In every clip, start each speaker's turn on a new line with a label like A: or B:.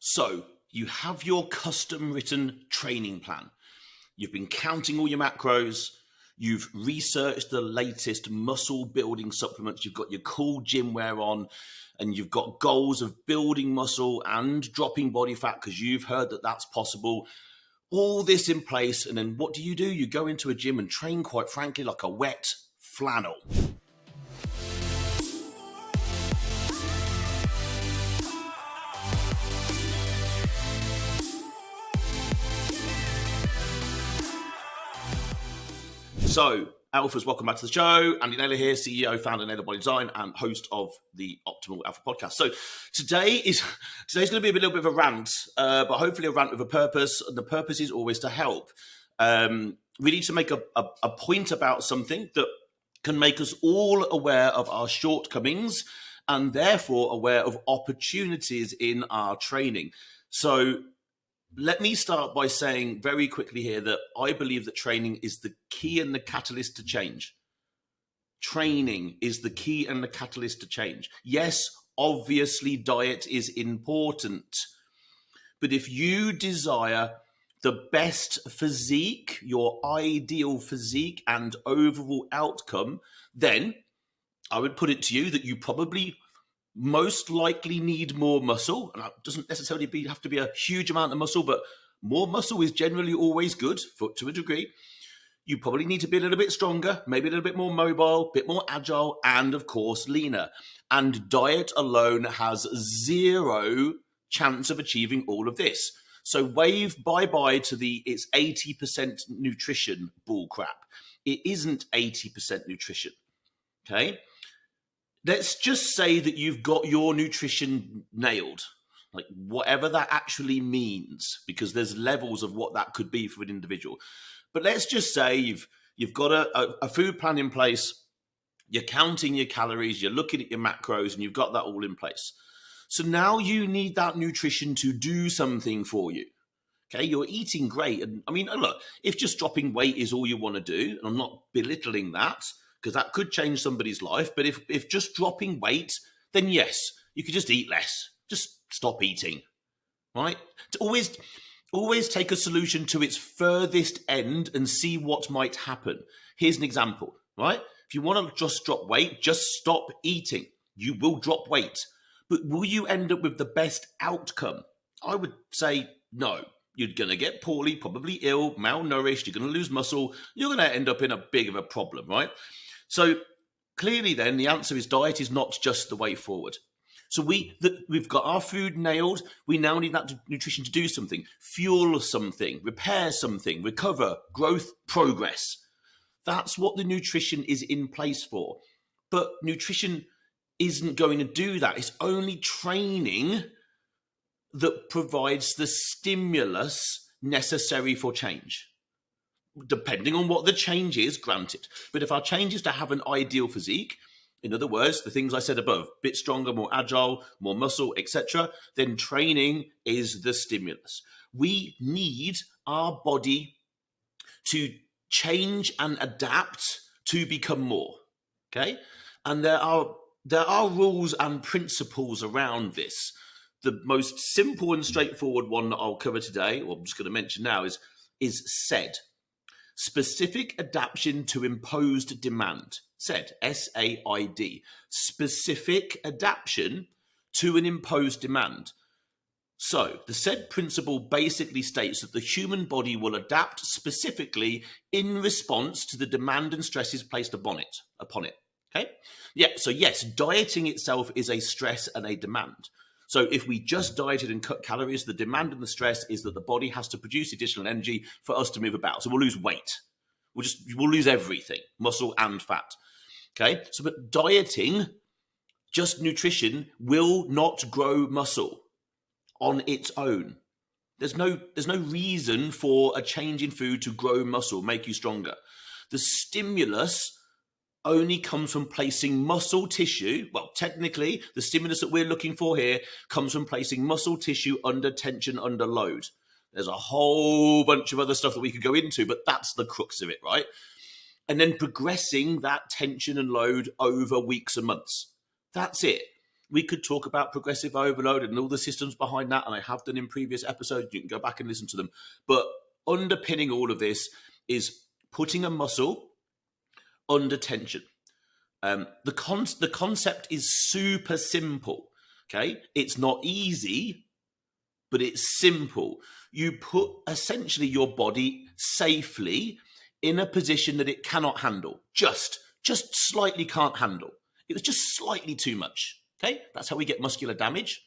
A: So you have your custom written training plan. You've been counting all your macros. You've researched the latest muscle building supplements. You've got your cool gym wear on, and you've got goals of building muscle and dropping body fat because you've heard that that's possible. All this in place. And then what do? You go into a gym and train, quite frankly, like a wet flannel. So, Alphas, welcome back to the show. Andy Naylor here, CEO, founder, Naylor Body Design, and host of the Optimal Alpha podcast. So, today's going to be a little bit of a rant, but hopefully a rant with a purpose. And the purpose is always to help. We need to make a point about something that can make us all aware of our shortcomings and therefore aware of opportunities in our training. So, let me start by saying very quickly here that I believe that training is the key and the catalyst to change. Training is the key and the catalyst to change. Yes, obviously diet is important, but if you desire the best physique, your ideal physique and overall outcome, then I would put it to you that you probably most likely need more muscle. And it doesn't necessarily have to be a huge amount of muscle, but more muscle is generally always good to a degree. You probably need to be a little bit stronger, maybe a little bit more mobile, a bit more agile, and of course, leaner. And diet alone has zero chance of achieving all of this. So wave bye-bye to it's 80% nutrition bull crap. It isn't 80% nutrition, okay? Let's just say that you've got your nutrition nailed, like whatever that actually means, because there's levels of what that could be for an individual. But let's just say you've got a food plan in place, you're counting your calories, you're looking at your macros, and you've got that all in place. So now you need that nutrition to do something for you. Okay, you're eating great. And I mean, look, if just dropping weight is all you want to do, and I'm not belittling that, because that could change somebody's life. But if just dropping weight, then yes, you could just eat less. Just stop eating, right? To always take a solution to its furthest end and see what might happen. Here's an example, right? If you want to just drop weight, just stop eating. You will drop weight. But will you end up with the best outcome? I would say no. You're going to get poorly, probably ill, malnourished. You're going to lose muscle. You're going to end up in a big of a problem, right? So clearly then the answer is diet is not just the way forward. So we've got our food nailed. We now need that nutrition to do something, fuel something, repair something, recover, growth, progress. That's what the nutrition is in place for. But nutrition isn't going to do that. It's only training that provides the stimulus necessary for change. Depending on what the change is, granted. But if our change is to have an ideal physique, in other words, the things I said above, a bit stronger, more agile, more muscle, etc., then training is the stimulus. We need our body to change and adapt to become more, okay? And there are rules and principles around this. The most simple and straightforward one that I'll cover today, or I'm just going to mention now, is SAID. Specific adaptation to imposed demand. SAID, S-A-I-D. Specific adaptation to an imposed demand. So the SAID principle basically states that the human body will adapt specifically in response to the demand and stresses placed upon it. Okay? Yeah, so yes, dieting itself is a stress and a demand. So if we just dieted and cut calories, the demand and the stress is that the body has to produce additional energy for us to move about. So we'll lose weight. We'll lose everything, muscle and fat. Okay. So, but dieting, just nutrition, will not grow muscle on its own. There's no reason for a change in food to grow muscle, make you stronger. The stimulus only comes from placing muscle tissue. Well, technically, the stimulus that we're looking for here comes from placing muscle tissue under tension, under load. There's a whole bunch of other stuff that we could go into, but that's the crux of it, right? And then progressing that tension and load over weeks and months. That's it. We could talk about progressive overload and all the systems behind that, and I have done in previous episodes. You can go back and listen to them. But underpinning all of this is putting a muscle under tension. The concept is super simple. Okay, it's not easy, but it's simple. You put essentially your body safely in a position that it cannot handle. Just slightly can't handle. It was just slightly too much. Okay, that's how we get muscular damage.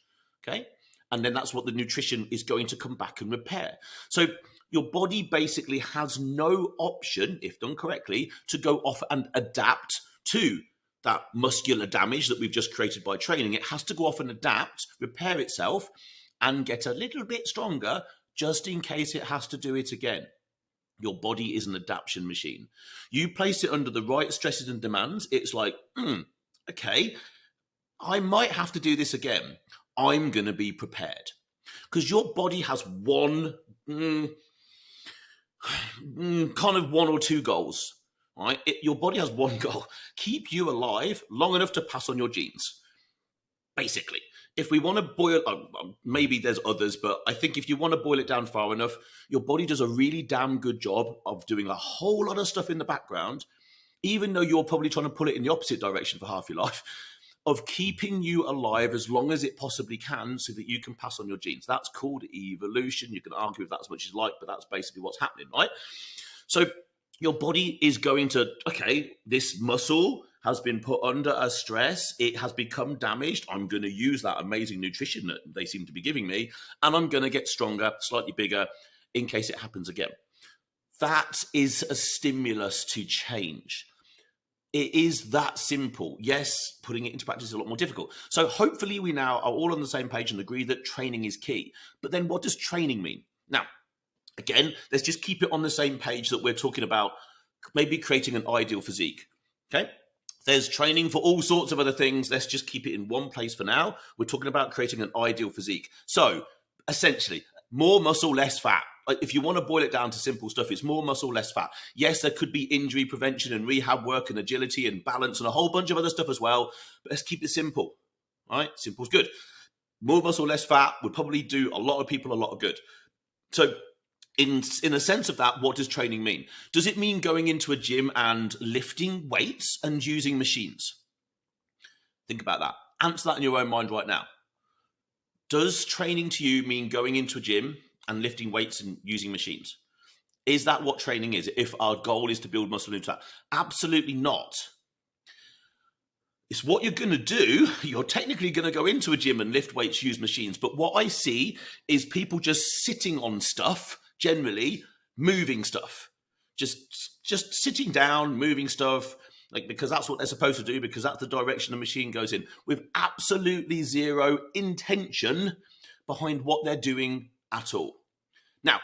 A: Okay, and then that's what the nutrition is going to come back and repair. So your body basically has no option, if done correctly, to go off and adapt to that muscular damage that we've just created by training. It has to go off and adapt, repair itself, and get a little bit stronger just in case it has to do it again. Your body is an adaptation machine. You place it under the right stresses and demands, it's like, okay, I might have to do this again. I'm going to be prepared. Because your body has one, kind of one or two goals. Right? Your body has one goal: keep you alive long enough to pass on your genes. Basically, if we want to boil, maybe there's others, but I think if you want to boil it down far enough, your body does a really damn good job of doing a whole lot of stuff in the background, even though you're probably trying to pull it in the opposite direction for half your life, of keeping you alive as long as it possibly can so that you can pass on your genes. That's called evolution. You can argue with that as much as you like, but that's basically what's happening, right? So your body is going to, okay, this muscle has been put under a stress. It has become damaged. I'm going to use that amazing nutrition that they seem to be giving me, and I'm going to get stronger, slightly bigger, in case it happens again. That is a stimulus to change. It is that simple. Yes, putting it into practice is a lot more difficult. So hopefully we now are all on the same page and agree that training is key. But then what does training mean? Now, again, let's just keep it on the same page that we're talking about maybe creating an ideal physique, okay? There's training for all sorts of other things. Let's just keep it in one place for now. We're talking about creating an ideal physique. So, essentially, more muscle, less fat. Like, if you want to boil it down to simple stuff, it's more muscle, less fat. Yes, there could be injury prevention and rehab work and agility and balance and a whole bunch of other stuff as well, but let's keep it simple, right? Simple's good. More muscle, less fat would probably do a lot of people a lot of good. So, in a sense of that, what does training mean? Does it mean going into a gym and lifting weights and using machines? Think about that. Answer that in your own mind right now. Does training to you mean going into a gym and lifting weights and using machines? Is that what training is? If our goal is to build muscle and fat? Absolutely not. It's what you're going to do. You're technically going to go into a gym and lift weights, use machines. But what I see is people just sitting on stuff, generally moving stuff, just sitting down, moving stuff, like, because that's what they're supposed to do, because that's the direction the machine goes in, with absolutely zero intention behind what they're doing at all. Now,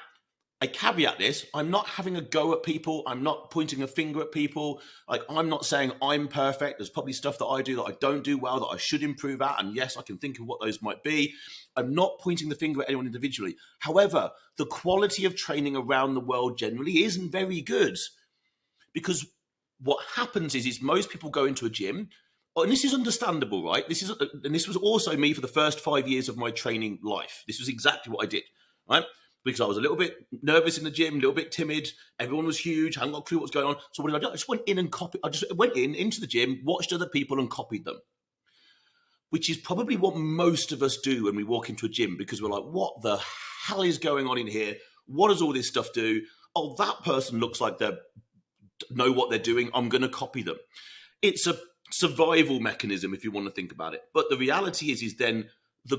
A: I caveat this. I'm not having a go at people. I'm not pointing a finger at people. Like, I'm not saying I'm perfect. There's probably stuff that I do that I don't do well, that I should improve at. And yes, I can think of what those might be. I'm not pointing the finger at anyone individually. However, the quality of training around the world generally isn't very good, because what happens is most people go into a gym, and this is understandable, right? And this was also me for the first 5 years of my training life. This was exactly what I did, right? Because I was a little bit nervous in the gym, a little bit timid. Everyone was huge. I hadn't got a clue what was going on. So what did I do? I just went in and copied. I just went into the gym, watched other people and copied them, which is probably what most of us do when we walk into a gym, because we're like, what the hell is going on in here? What does all this stuff do? Oh, that person looks like they know what they're doing. I'm going to copy them. It's a survival mechanism, if you want to think about it. But the reality is then the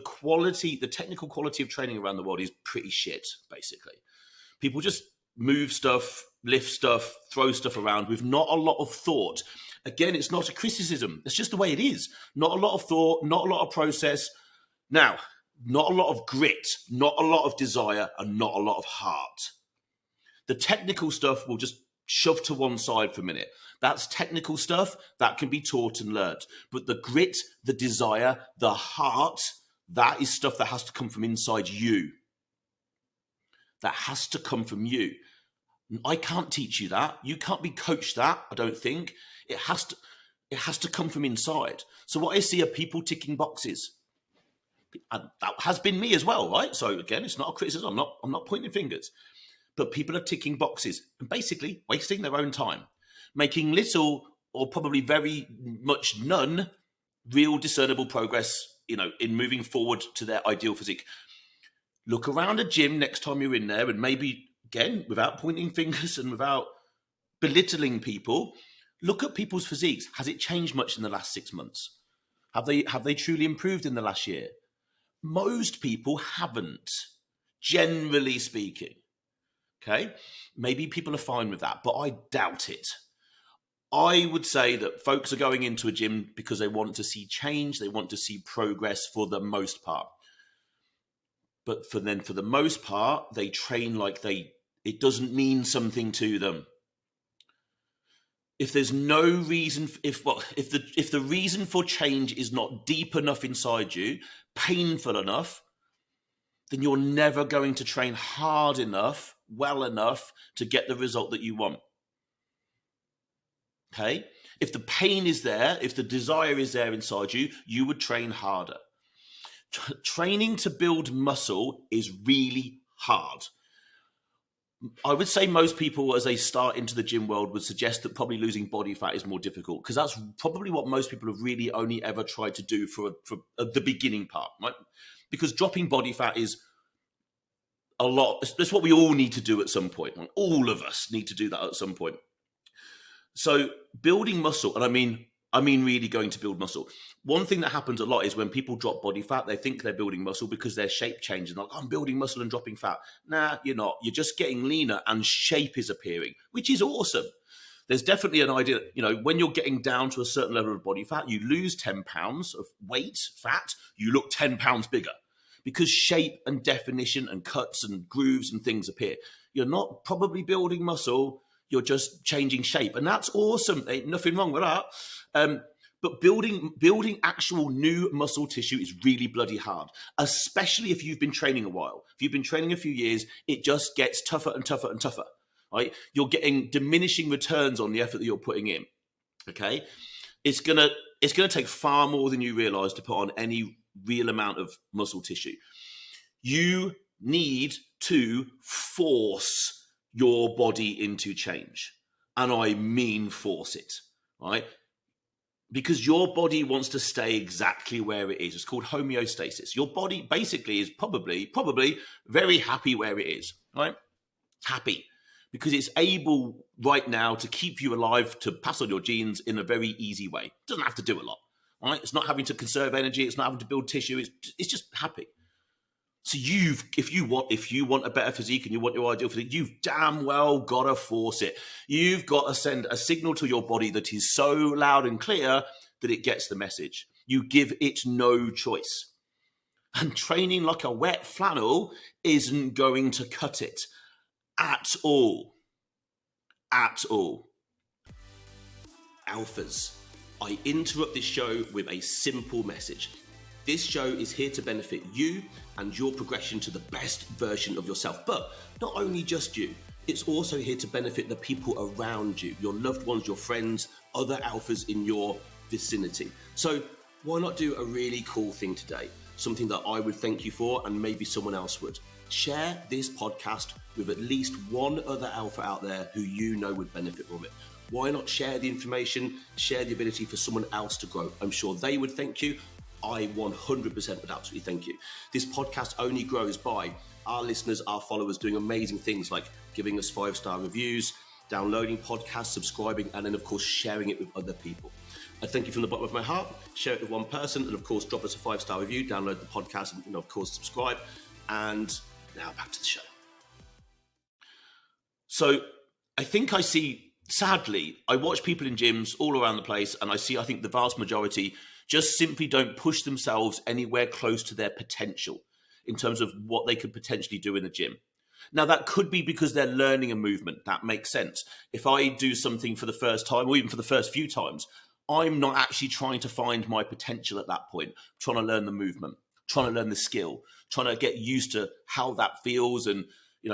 A: technical quality of training around the world is pretty shit, basically. People just move stuff, lift stuff, throw stuff around with not a lot of thought. Again, it's not a criticism. It's just the way it is. Not a lot of thought, not a lot of process. Now, not a lot of grit, not a lot of desire, and not a lot of heart. The technical stuff will just shove to one side for a minute. That's technical stuff that can be taught and learned. But the grit, the desire, the heart, that is stuff that has to come from inside you. That has to come from you. I can't teach you that. You can't be coached that, I don't think. It has to. It has to come from inside. So what I see are people ticking boxes. And that has been me as well, right? So again, it's not a criticism. I'm not pointing fingers. But people are ticking boxes and basically wasting their own time, making little or probably very much none real discernible progress, in moving forward to their ideal physique. Look around a gym next time you're in there, and maybe, again, without pointing fingers and without belittling people, look at people's physiques. Has it changed much in the last 6 months? Have they truly improved in the last year? Most people haven't, generally speaking. Okay, maybe people are fine with that, but I doubt it. I would say that folks are going into a gym because they want to see change, they want to see progress for the most part. But for the most part, they train like it doesn't mean something to them. If there's no reason, if the reason for change is not deep enough inside you, painful enough, then you're never going to train hard enough, well enough to get the result that you want. Okay? If the pain is there, if the desire is there inside you, you would train harder. Training to build muscle is really hard. I would say most people, as they start into the gym world, would suggest that probably losing body fat is more difficult, because that's probably what most people have really only ever tried to do for the beginning part, right? Because dropping body fat is a lot. That's what we all need to do at some point. All of us need to do that at some point. So building muscle, and I mean really going to build muscle. One thing that happens a lot is when people drop body fat, they think they're building muscle because their shape changes. Like, I'm building muscle and dropping fat. Nah, you're not. You're just getting leaner and shape is appearing, which is awesome. There's definitely an idea, when you're getting down to a certain level of body fat, you lose 10 pounds of weight, fat, you look 10 pounds bigger because shape and definition and cuts and grooves and things appear. You're not probably building muscle. You're just changing shape. And that's awesome. Ain't nothing wrong with that. But building actual new muscle tissue is really bloody hard, especially if you've been training a while. If you've been training a few years, it just gets tougher and tougher and tougher, right? You're getting diminishing returns on the effort that you're putting in, okay? It's gonna take far more than you realize to put on any real amount of muscle tissue. You need to force your body into change. And I mean force it, right? Because your body wants to stay exactly where it is. It's called homeostasis. Your body basically is probably very happy where it is, right? It's happy because it's able right now to keep you alive, to pass on your genes in a very easy way. It doesn't have to do a lot, right? It's not having to conserve energy. It's not having to build tissue. It's just happy. So if you want a better physique and you want your ideal physique, you've damn well got to force it. You've got to send a signal to your body that is so loud and clear that it gets the message. You give it no choice. And training like a wet flannel isn't going to cut it at all. At all. Alphas, I interrupt this show with a simple message. This show is here to benefit you and your progression to the best version of yourself. But not only just you, it's also here to benefit the people around you, your loved ones, your friends, other alphas in your vicinity. So why not do a really cool thing today? Something that I would thank you for and maybe someone else would. Share this podcast with at least one other alpha out there who you know would benefit from it. Why not share the information, share the ability for someone else to grow? I'm sure they would thank you. I 100% would absolutely thank you. This podcast only grows by our listeners, our followers doing amazing things like giving us 5-star reviews, downloading podcasts, subscribing, and then, of course, sharing it with other people. I thank you from the bottom of my heart. Share it with one person, and, of course, drop us a 5-star review, download the podcast, and, of course, subscribe. And now back to the show. So I think I see, sadly, I watch people in gyms all around the place, and I think the vast majority just simply don't push themselves anywhere close to their potential in terms of what they could potentially do in the gym. Now, that could be because they're learning a movement. That makes sense. If I do something for the first time, or even for the first few times, I'm not actually trying to find my potential at that point. I'm trying to learn the movement, trying to learn the skill, trying to get used to how that feels, and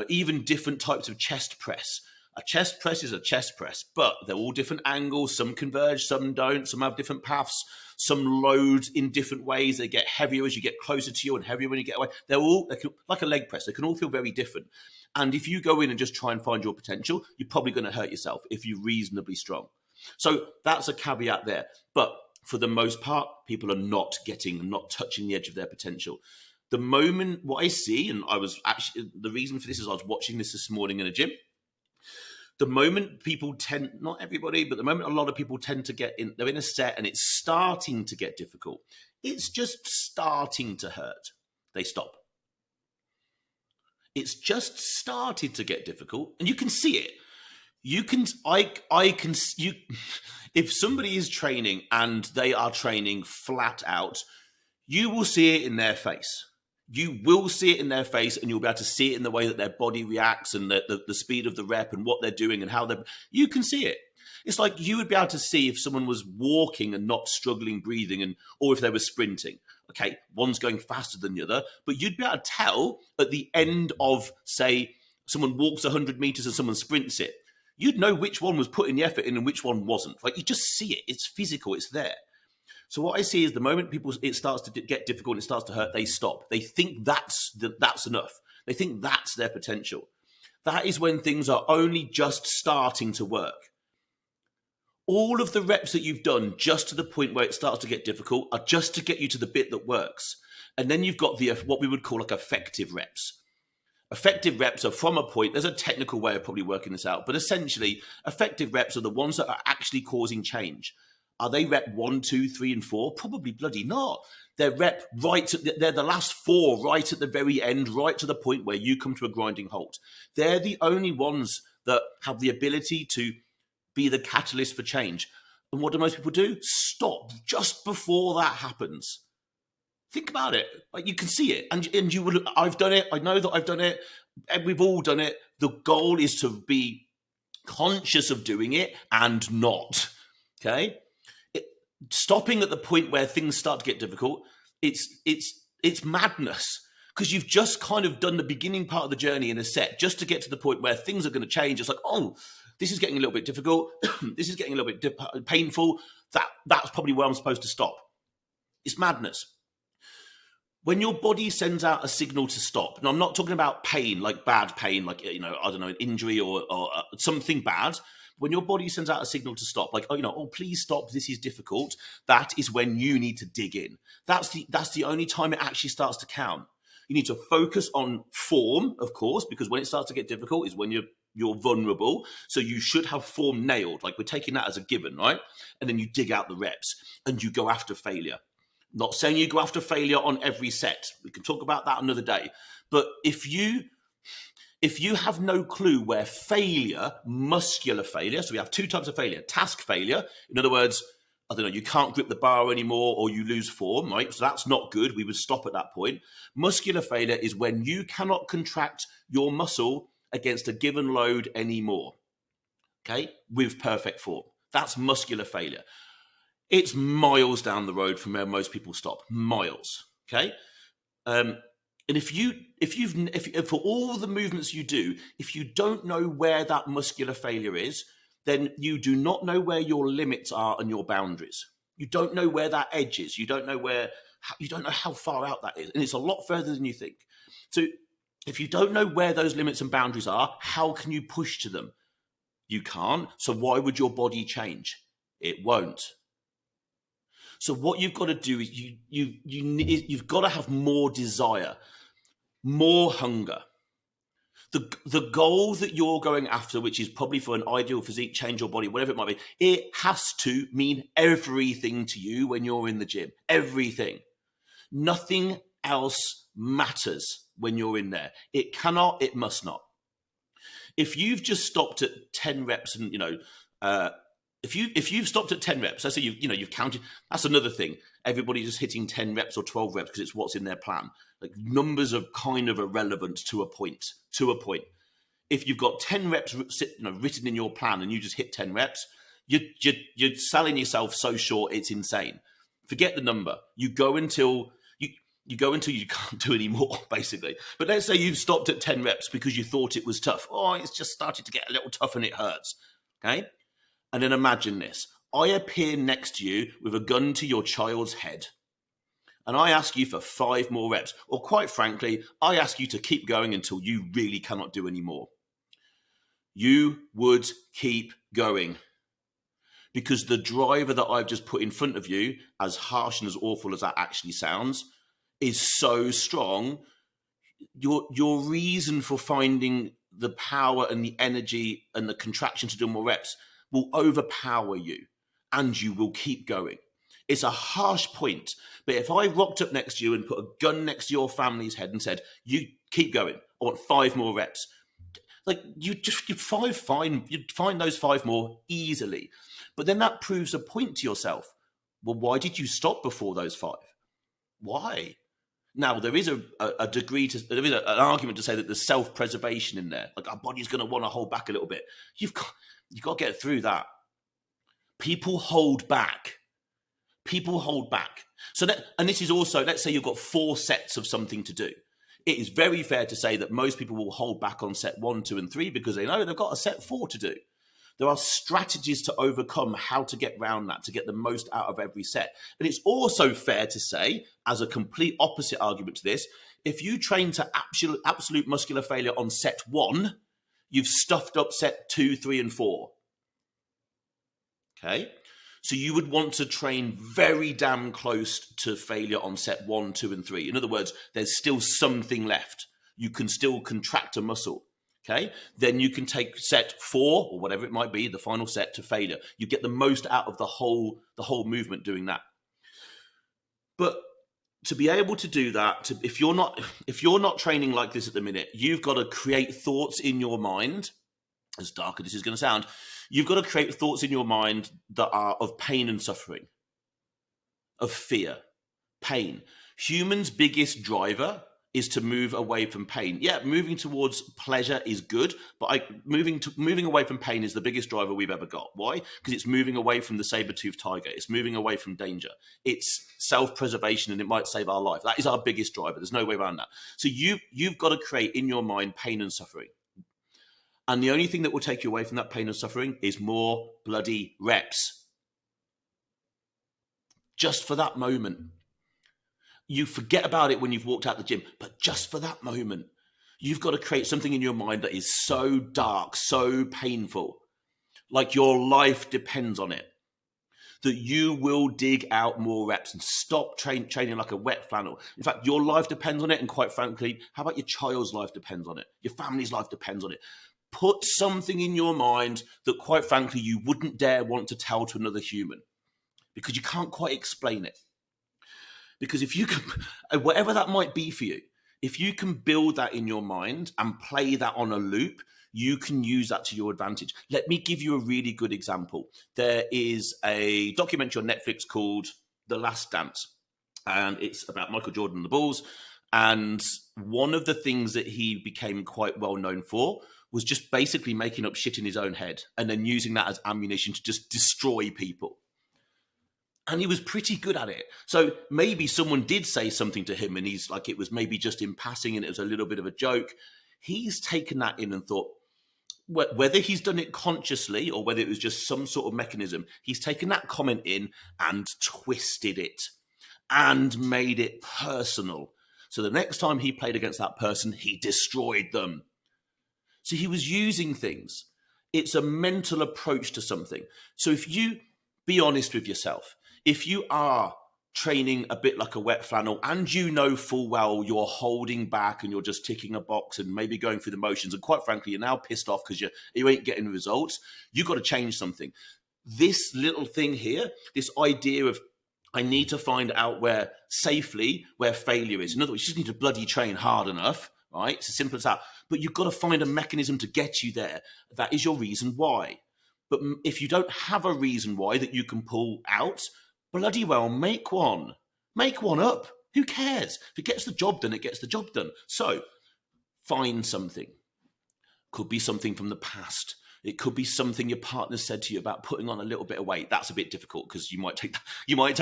A: even different types of chest press. A chest press is a chest press, but they're all different angles. Some converge, some don't. Some have different paths. Some load in different ways. They get heavier as you get closer to you and heavier when you get away. Like a leg press. They can all feel very different. And if you go in and just try and find your potential, you're probably going to hurt yourself if you're reasonably strong. So that's a caveat there. But for the most part, people are not touching the edge of their potential. The moment what I see, and the reason for this is I was watching this morning in a gym. The moment people not everybody, but the moment a lot of people tend to they're in a set and it's starting to get difficult. It's just starting to hurt. They stop. It's just started to get difficult and you can see it. If somebody is training and they are training flat out, you will see it in their face. You will see it in their face and you'll be able to see it in the way that their body reacts and the speed of the rep and what they're doing and how you can see it. It's like you would be able to see if someone was walking and not struggling breathing or if they were sprinting. Okay, one's going faster than the other, but you'd be able to tell at the end of, say, someone walks 100 meters and someone sprints it. You'd know which one was putting the effort in and which one wasn't. Like you just see it. It's physical. It's there. So what I see is the moment it starts to get difficult and it starts to hurt, they stop. They think that's enough. They think that's their potential. That is when things are only just starting to work. All of the reps that you've done just to the point where it starts to get difficult are just to get you to the bit that works. And then you've got what we would call like effective reps. Effective reps are from a point, there's a technical way of probably working this out, but essentially effective reps are the ones that are actually causing change. Are they rep 1, 2, 3, and 4? Probably bloody not. They're they're the last 4 right at the very end, right to the point where you come to a grinding halt. They're the only ones that have the ability to be the catalyst for change. And what do most people do? Stop just before that happens. Think about it. Like you can see it. And you will. I've done it. I know that I've done it. And we've all done it. The goal is to be conscious of doing it and not. Okay? Stopping at the point where things start to get difficult, it's madness because you've just kind of done the beginning part of the journey in a set just to get to the point where things are going to change. It's like, oh, this is getting a little bit difficult. This is getting a little bit painful. That's probably where I'm supposed to stop. It's madness. When your body sends out a signal to stop, and I'm not talking about pain, like bad pain, like, I don't know, an injury or something bad. When your body sends out a signal to stop, like, please stop, this is difficult, that is when you need to dig in. That's the only time it actually starts to count. You need to focus on form, of course, because when it starts to get difficult is when you're vulnerable. So you should have form nailed. Like we're taking that as a given, right? And then you dig out the reps and you go after failure. Not saying you go after failure on every set. We can talk about that another day. But if you have no clue where failure, muscular failure, so we have 2 types of failure. Task failure, in other words, I don't know, you can't grip the bar anymore or you lose form, right? So that's not good. We would stop at that point. Muscular failure is when you cannot contract your muscle against a given load anymore, okay, with perfect form. That's muscular failure. It's miles down the road from where most people stop. Miles, okay? And if for all the movements you do, if you don't know where that muscular failure is, then you do not know where your limits are and your boundaries. You don't know where that edge is. You don't know how far out that is. And it's a lot further than you think. So if you don't know where those limits and boundaries are, how can you push to them? You can't. So why would your body change? It won't. So what you've got to do is you've got to have more desire, more hunger. The goal that you're going after, which is probably for an ideal physique, change your body, whatever it might be, it has to mean everything to you when you're in the gym. Everything. Nothing else matters when you're in there. It cannot, it must not. If you've just stopped at 10 reps and, if you've stopped at 10 reps, let's say you've counted, that's another thing. Everybody's just hitting 10 reps or 12 reps because it's what's in their plan. Like numbers are kind of irrelevant to a point. If you've got 10 reps written in your plan and you just hit 10 reps, you're selling yourself so short it's insane. Forget the number. You go until You go until you can't do any more, basically. But let's say you've stopped at 10 reps because you thought it was tough. Oh, it's just started to get a little tough and it hurts. Okay? And then imagine this. I appear next to you with a gun to your child's head. And I ask you for 5 more reps. Or quite frankly, I ask you to keep going until you really cannot do any more. You would keep going. Because the driver that I've just put in front of you, as harsh and as awful as that actually sounds, is so strong. Your reason for finding the power and the energy and the contraction to do more reps will overpower you, and you will keep going. It's a harsh point, but if I rocked up next to you and put a gun next to your family's head and said, you keep going, I want 5 more reps, like you'd find those 5 more easily. But then that proves a point to yourself. Well, why did you stop before those 5? Why? Now, there is an argument to say that there's self-preservation in there. Like our body's going to want to hold back a little bit. You've got to get through that. People hold back. So and this is also, let's say you've got 4 sets of something to do. It is very fair to say that most people will hold back on set 1, 2, and 3 because they know they've got a set 4 to do. There are strategies to overcome how to get around that, to get the most out of every set. And it's also fair to say, as a complete opposite argument to this, if you train to absolute muscular failure on set 1, you've stuffed up set 2, 3, and 4. Okay? So you would want to train very damn close to failure on set 1, 2, and 3. In other words, there's still something left. You can still contract a muscle. Okay, then you can take set 4 or whatever it might be, the final set, to failure. You get the most out of the whole movement doing that. But to be able to do that, if you're not training like this at the minute, you've got to create thoughts in your mind. As dark as this is going to sound, you've got to create thoughts in your mind that are of pain and suffering, of fear, pain. Humans' biggest driver is to move away from pain. Yeah, moving towards pleasure is good, but moving away from pain is the biggest driver we've ever got. Why? Because it's moving away from the saber-toothed tiger. It's moving away from danger. It's self-preservation, and it might save our life. That is our biggest driver. There's no way around that. So you've got to create in your mind pain and suffering. And the only thing that will take you away from that pain and suffering is more bloody reps. Just for that moment. You forget about it when you've walked out the gym, but just for that moment, you've got to create something in your mind that is so dark, so painful, like your life depends on it, that you will dig out more reps and stop training like a wet flannel. In fact, your life depends on it, and quite frankly, how about your child's life depends on it? Your family's life depends on it. Put something in your mind that, quite frankly, you wouldn't dare want to tell to another human because you can't quite explain it. Because if you can, whatever that might be for you, if you can build that in your mind and play that on a loop, you can use that to your advantage. Let me give you a really good example. There is a documentary on Netflix called The Last Dance, and it's about Michael Jordan and the Bulls. And one of the things that he became quite well known for was just basically making up shit in his own head and then using that as ammunition to just destroy people. And he was pretty good at it. So maybe someone did say something to him and he's like, it was maybe just in passing and it was a little bit of a joke. He's taken that in and thought, whether he's done it consciously or whether it was just some sort of mechanism, he's taken that comment in and twisted it and made it personal. So the next time he played against that person, he destroyed them. So he was using things. It's a mental approach to something. So if you be honest with yourself, if you are training a bit like a wet flannel and you know full well you're holding back and you're just ticking a box and maybe going through the motions, and quite frankly, you're now pissed off because you ain't getting the results, you've got to change something. This little thing here, this idea of I need to find out where failure is. In other words, you just need to bloody train hard enough, right? It's as simple as that. But you've got to find a mechanism to get you there. That is your reason why. But if you don't have a reason why that you can pull out, bloody well, make one. Make one up. Who cares? If it gets the job done, it gets the job done. So find something. Could be something from the past. It could be something your partner said to you about putting on a little bit of weight. That's a bit difficult because you might take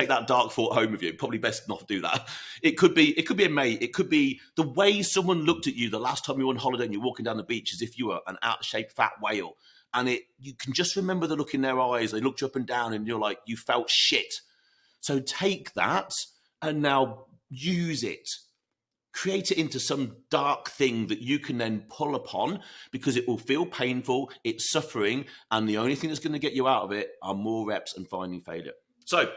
A: that dark thought home with you. Probably best not to do that. It could be a mate. It could be the way someone looked at you the last time you were on holiday and you're walking down the beach as if you were an out of shape fat whale. And you can just remember the look in their eyes. They looked you up and down and you're like, you felt shit. So take that and now use it. Create it into some dark thing that you can then pull upon because it will feel painful, it's suffering, and the only thing that's going to get you out of it are more reps and finding failure. So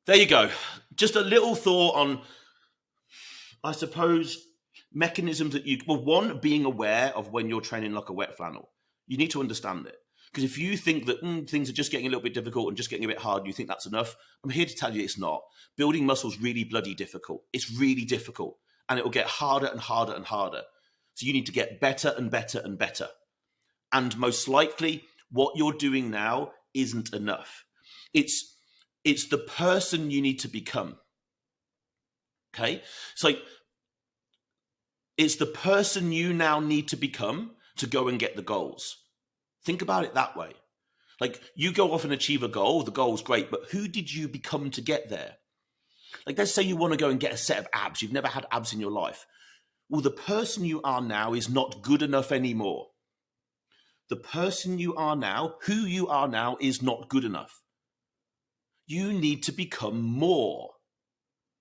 A: there you go. Just a little thought on, I suppose, mechanisms that one, being aware of when you're training like a wet flannel. You need to understand it. Because if you think that things are just getting a little bit difficult and just getting a bit hard, and you think that's enough, I'm here to tell you it's not. Building muscle is really bloody difficult. It's really difficult. And it will get harder and harder and harder. So you need to get better and better and better. And most likely, what you're doing now isn't enough. It's the person you need to become. Okay? So it's the person you now need to become to go and get the goals. Think about it that way. Like, you go off and achieve a goal, the goal's great, but who did you become to get there? Like, let's say you want to go and get a set of abs. You've never had abs in your life. Well, the person you are now is not good enough anymore. The person you are now, who you are now, is not good enough. You need to become more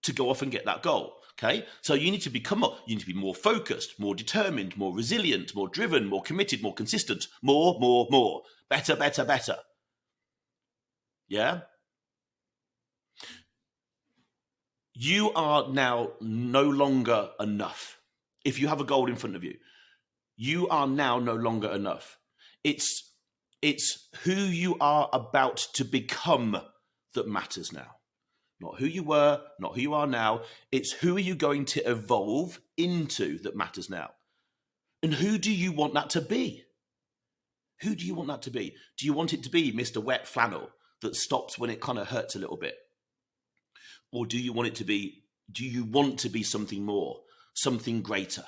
A: to go off and get that goal. Okay, so you need to become more. You need to be more focused, more determined, more resilient, more driven, more committed, more consistent, more, better, better, better. Yeah? You are now no longer enough. If you have a goal in front of you, you are now no longer enough. It's who you are about to become that matters now. Not who you were, not who you are now. It's who are you going to evolve into that matters now. And who do you want that to be? Who do you want that to be? Do you want it to be Mr. Wet Flannel that stops when it kind of hurts a little bit? Or do you want to be something more, something greater?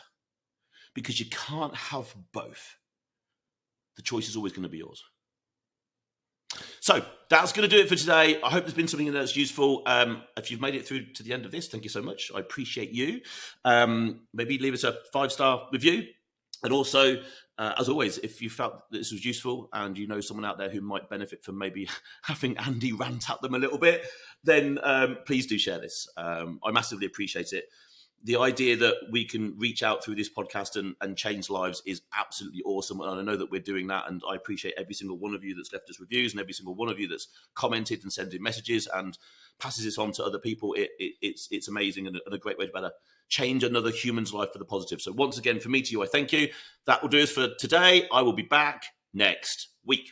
A: Because you can't have both. The choice is always going to be yours. So that's going to do it for today. I hope there's been something that's useful. If you've made it through to the end of this, thank you so much. I appreciate you. Maybe leave us a 5-star review. And also, as always, if you felt that this was useful and you know someone out there who might benefit from maybe having Andy rant at them a little bit, then please do share this. I massively appreciate it. The idea that we can reach out through this podcast and change lives is absolutely awesome. And I know that we're doing that. And I appreciate every single one of you that's left us reviews and every single one of you that's commented and sent in messages and passes this on to other people. It's amazing and a great way to better change another human's life for the positive. So once again, from me to you, I thank you. That will do us for today. I will be back next week.